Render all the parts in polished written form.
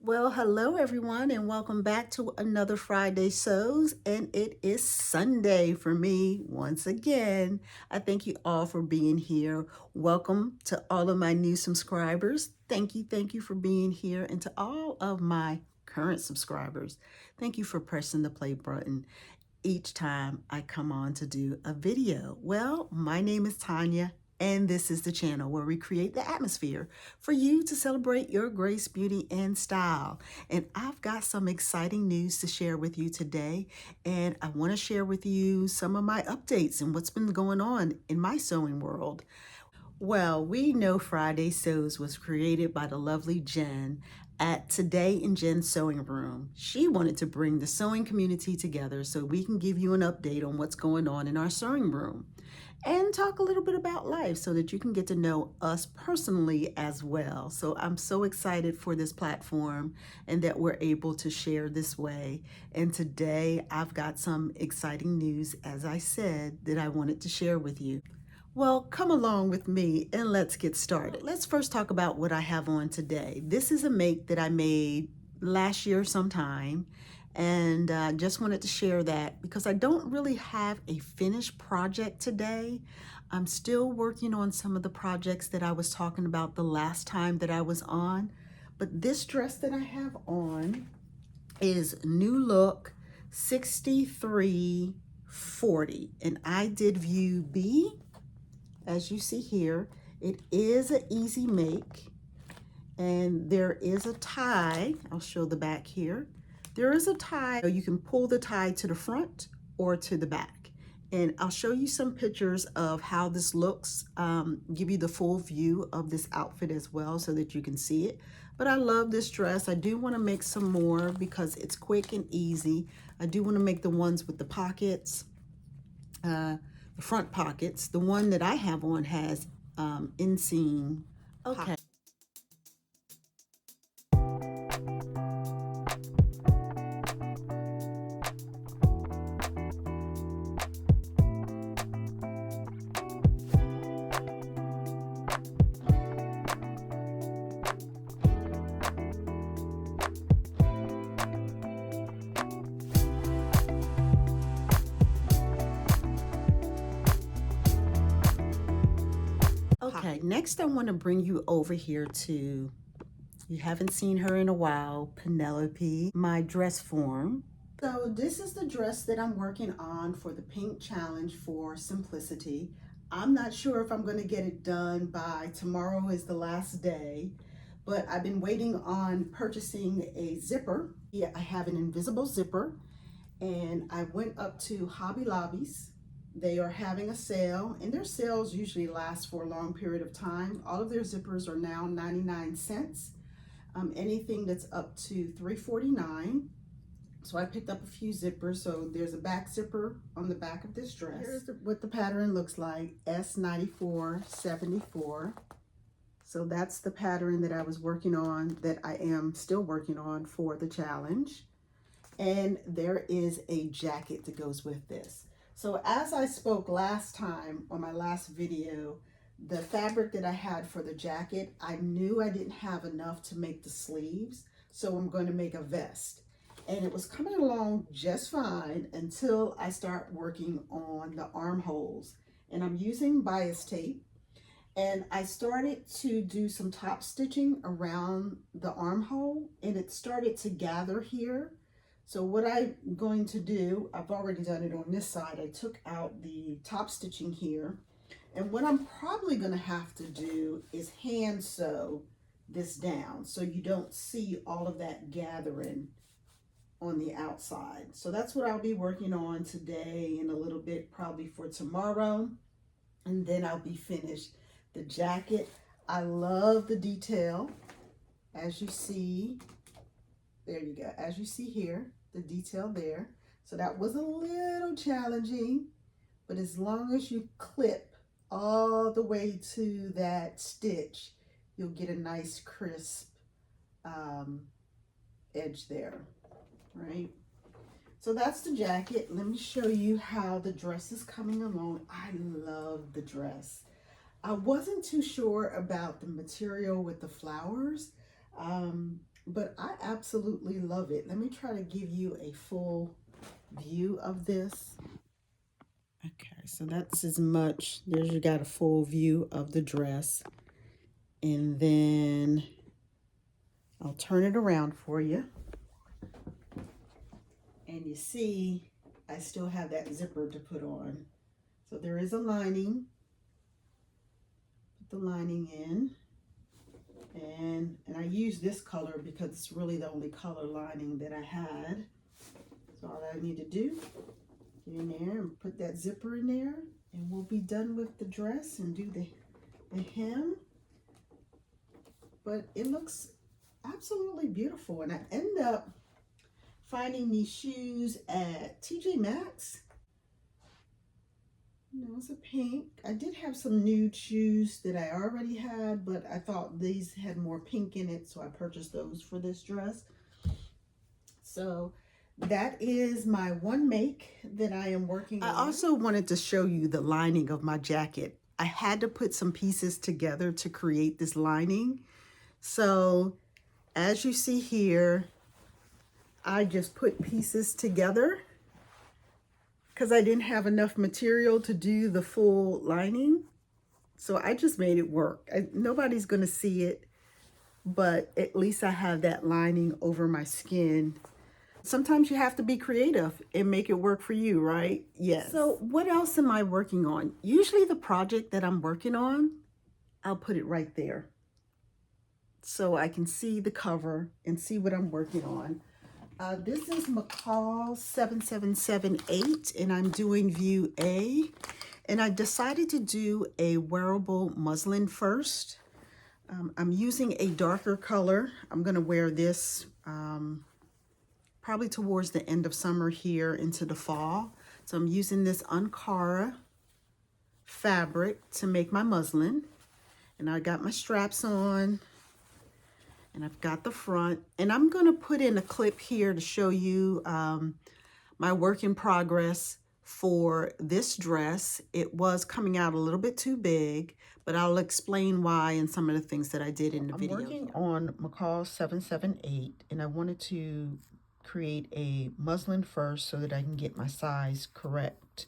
Well, hello everyone, and welcome back to another Friday Sews. And it is Sunday for me once again. I thank you all for being here. Welcome to all of my new subscribers. Thank you for being here. And to all of my current subscribers, thank you for pressing the play button each time I come on to do a video. Well, my name is Tanya, and this is the channel where we create the atmosphere for you to celebrate your grace, beauty, and style. And I've got some exciting news to share with you today, and I want to share with you some of my updates and what's been going on in my sewing world. Well, we know Friday Sews was created by the lovely Jen at Today in Jen's Sewing Room. She wanted to bring the sewing community together so we can give you an update on what's going on in our sewing room and talk a little bit about life so that you can get to know us personally as well. So I'm so excited for this platform and that we're able to share this way. And today I've got some exciting news, as I said, that I wanted to share with you. Well, come along with me and let's get started. Let's first talk about what I have on today. This is a make that I made last year sometime, and just wanted to share that because I don't really have a finished project today. I'm still working on some of the projects that I was talking about the last time that I was on, but this dress that I have on is NewLook 6340, and I did View B. As you see here, it is an easy make, and there is a tie. I'll show the back here. There is a tie. You can pull the tie to the front or to the back. And I'll show you some pictures of how this looks, give you the full view of this outfit as well so that you can see it. But I love this dress. I do want to make some more because it's quick and easy. I do want to make the ones with the pockets. The front pockets. The one that I have on has inseam. Okay. Okay, next I want to bring you over here to, you haven't seen her in a while, Penelope, my dress form. So this is the dress that I'm working on for the Pink Challenge for Simplicity. I'm not sure if I'm going to get it done by tomorrow is the last day, but I've been waiting on purchasing a zipper. Yeah, I have an invisible zipper, and I went up to Hobby Lobby's. They are having a sale, and their sales usually last for a long period of time. All of their zippers are now 99 cents. Anything that's up to $3.49. So I picked up a few zippers. So there's a back zipper on the back of this dress. Here's what the pattern looks like, S9474. So that's the pattern that I was working on, that I am still working on for the challenge. And there is a jacket that goes with this. So as I spoke last time on my last video, the fabric that I had for the jacket, I knew I didn't have enough to make the sleeves, so I'm going to make a vest. And it was coming along just fine until I start working on the armholes. And I'm using bias tape. And I started to do some top stitching around the armhole, and it started to gather here. So what I'm going to do, I've already done it on this side. I took out the top stitching here. And what I'm probably going to have to do is hand sew this down so you don't see all of that gathering on the outside. So that's what I'll be working on today and a little bit probably for tomorrow. And then I'll be finished. The jacket, I love the detail. As you see, there you go. As you see here, the detail there. So that was a little challenging, but as long as you clip all the way to that stitch, you'll get a nice crisp edge there, right? So that's the jacket. Let me show you how the dress is coming along. I love the dress. I wasn't too sure about the material with the flowers. but I absolutely love it. Let me try to give you a full view of this. Okay, so that's as much. There's, you got a full view of the dress. And then I'll turn it around for you. And you see, I still have that zipper to put on. So there is a lining. Put the lining in. And I use this color because it's really the only color lining that I had. So all I need to do, get in there and put that zipper in there, and we'll be done with the dress and do the hem. But it looks absolutely beautiful. And I end up finding these shoes at TJ Maxx. No, it's a pink. I did have some nude shoes that I already had, but I thought these had more pink in it, so I purchased those for this dress. So that is my one make that I am working on. I also wanted to show you the lining of my jacket. I had to put some pieces together to create this lining. So as you see here, I just put pieces together because I didn't have enough material to do the full lining. So I just made it work. Nobody's going to see it, but at least I have that lining over my skin. Sometimes you have to be creative and make it work for you, right? Yes. So what else am I working on? Usually the project that I'm working on, I'll put it right there, so I can see the cover and see what I'm working on. This is McCalls 7778, and I'm doing View A. And I decided to do a wearable muslin first. I'm using a darker color. I'm going to wear this probably towards the end of summer here into the fall. So I'm using this Ankara fabric to make my muslin. And I got my straps on. And I've got the front, and I'm going to put in a clip here to show you my work in progress for this dress. It was coming out a little bit too big, but I'll explain why and some of the things that I did in the video. I'm working on McCalls 778, and I wanted to create a muslin first so that I can get my size correct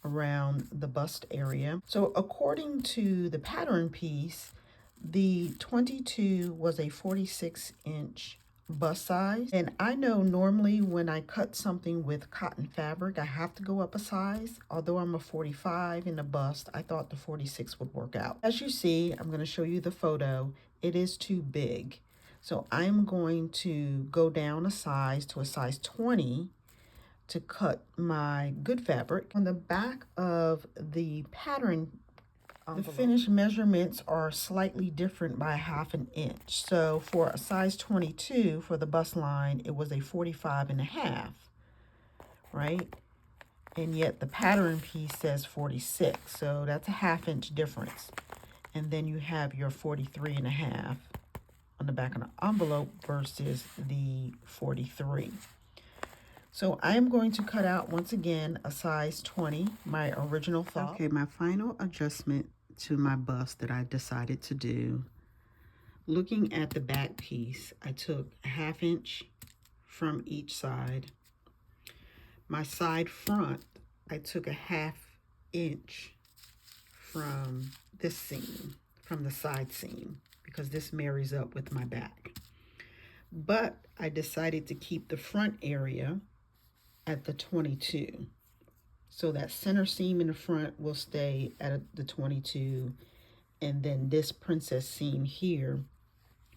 around the bust area. So according to the pattern piece, the 22 was a 46-inch bust size. And I know normally when I cut something with cotton fabric, I have to go up a size. Although I'm a 45 in the bust, I thought the 46 would work out. As you see, I'm going to show you the photo. It is too big. So I'm going to go down a size to a size 20 to cut my good fabric. On the back of the pattern, the finished measurements are slightly different by 1/2 inch. So for a size 22 for the bust line, it was a 45.5, right? And yet the pattern piece says 46. So that's a 1/2 inch difference. And then you have your 43.5 on the back of the envelope versus the 43. So I'm going to cut out once again a size 20, my original thought. Okay, my final adjustment to my bust that I decided to do. Looking at the back piece, I took a 1/2 inch from each side. My side front, I took a 1/2 inch from this seam, from the side seam, because this marries up with my back. But I decided to keep the front area at the 22. So that center seam in the front will stay at the 22, and then this princess seam here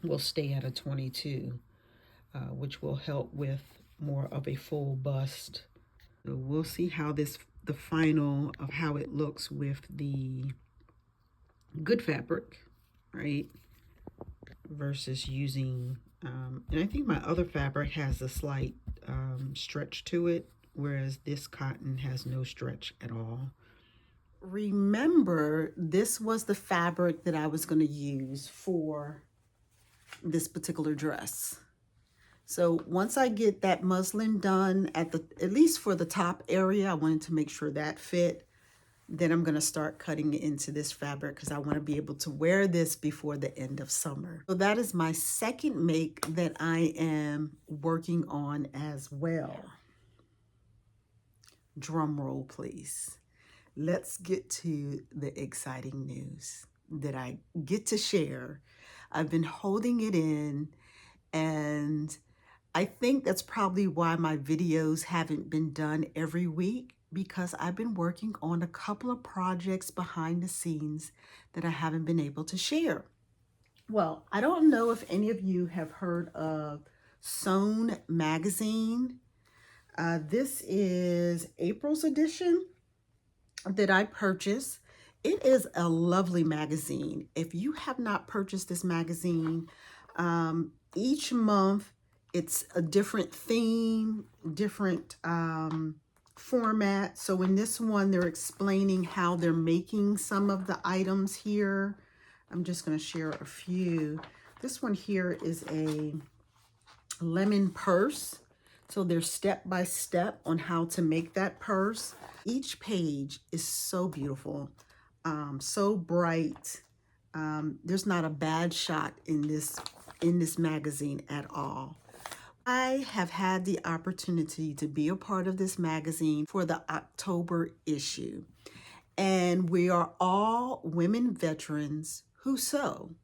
will stay at a 22, which will help with more of a full bust. So we'll see how the final of how it looks with the good fabric, right, versus using, and I think my other fabric has a slight stretch to it, whereas this cotton has no stretch at all. Remember, this was the fabric that I was going to use for this particular dress. So once I get that muslin done at least for the top area, I wanted to make sure that fit. then I'm going to start cutting into this fabric because I want to be able to wear this before the end of summer. So that is my second make that I am working on as well. Drum roll, please. Let's get to the exciting news that I get to share. I've been holding it in, and I think that's probably why my videos haven't been done every week, because I've been working on a couple of projects behind the scenes that I haven't been able to share. Well, I don't know if any of you have heard of Sewn magazine. This is April's edition that I purchased. It is a lovely magazine. If you have not purchased this magazine, each month it's a different theme, different format. So in this one, they're explaining how they're making some of the items here. I'm just going to share a few. This one here is a lemon purse. So they're step by step on how to make that purse. Each page is so beautiful, so bright. There's not a bad shot in this magazine at all. I have had the opportunity to be a part of this magazine for the October issue. And we are all women veterans who sew.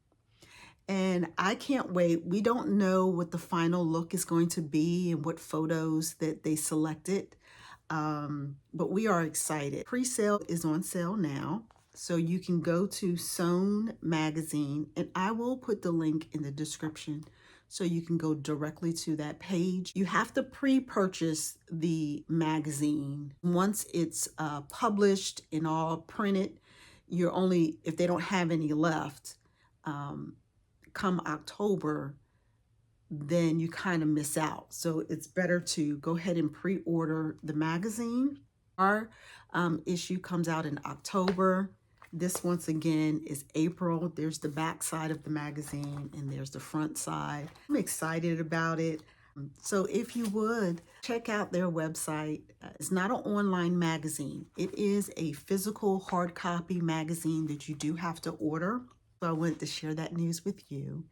And I can't wait. We don't know what the final look is going to be and what photos that they selected, but we are excited. Pre-sale is on sale now, so you can go to Sewn magazine, and I will put the link in the description so you can go directly to that page. You have to pre-purchase the magazine. Once it's published and all printed, you're only, if they don't have any left, come October, then you kind of miss out. So it's better to go ahead and pre-order the magazine. Our issue comes out in October. This, once again, is April. There's the back side of the magazine and there's the front side. I'm excited about it. So if you would, check out their website. It's not an online magazine. It is a physical hard copy magazine that you do have to order. So I wanted to share that news with you.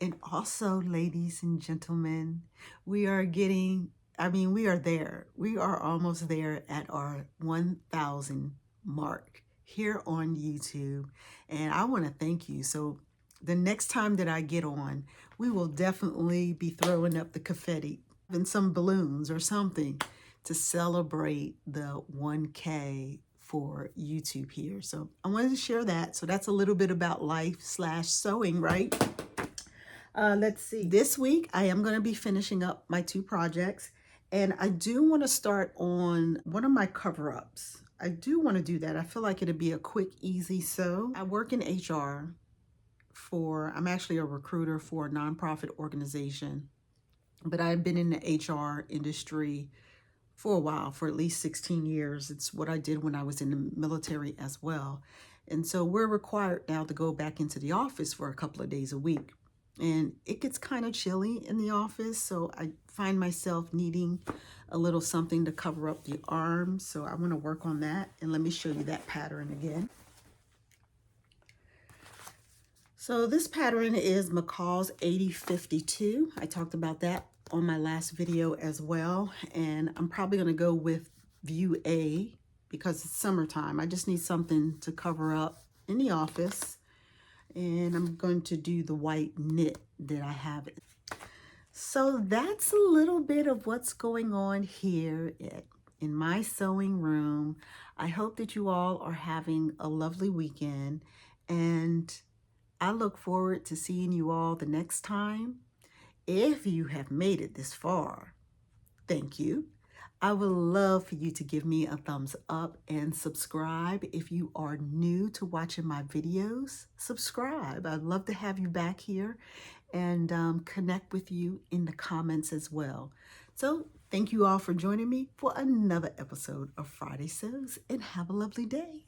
And also, ladies and gentlemen, we are we are there. We are almost there at our 1,000 mark here on YouTube. And I want to thank you. So the next time that I get on, we will definitely be throwing up the confetti and some balloons or something to celebrate the 1K for YouTube here. So I wanted to share that. So that's a little bit about life/sewing, right? Let's see. This week, I am going to be finishing up my 2 projects, and I do want to start on one of my cover-ups. I do want to do that. I feel like it'll be a quick, easy sew. I work in HR I'm actually a recruiter for a nonprofit organization, but I've been in the HR industry for a while, for at least 16 years. It's what I did when I was in the military as well. And so we're required now to go back into the office for a couple of days a week. And it gets kind of chilly in the office, so I find myself needing a little something to cover up the arms. So I want to work on that. And let me show you that pattern again. So this pattern is McCalls 8052. I talked about that on my last video as well. And I'm probably going to go with View A because it's summertime. I just need something to cover up in the office. And I'm going to do the white knit that I have. So that's a little bit of what's going on here in my sewing room. I hope that you all are having a lovely weekend, and I look forward to seeing you all the next time. If you have made it this far, thank you. I would love for you to give me a thumbs up and subscribe. If you are new to watching my videos, subscribe. I'd love to have you back here and connect with you in the comments as well. So thank you all for joining me for another episode of Friday Sews, and have a lovely day.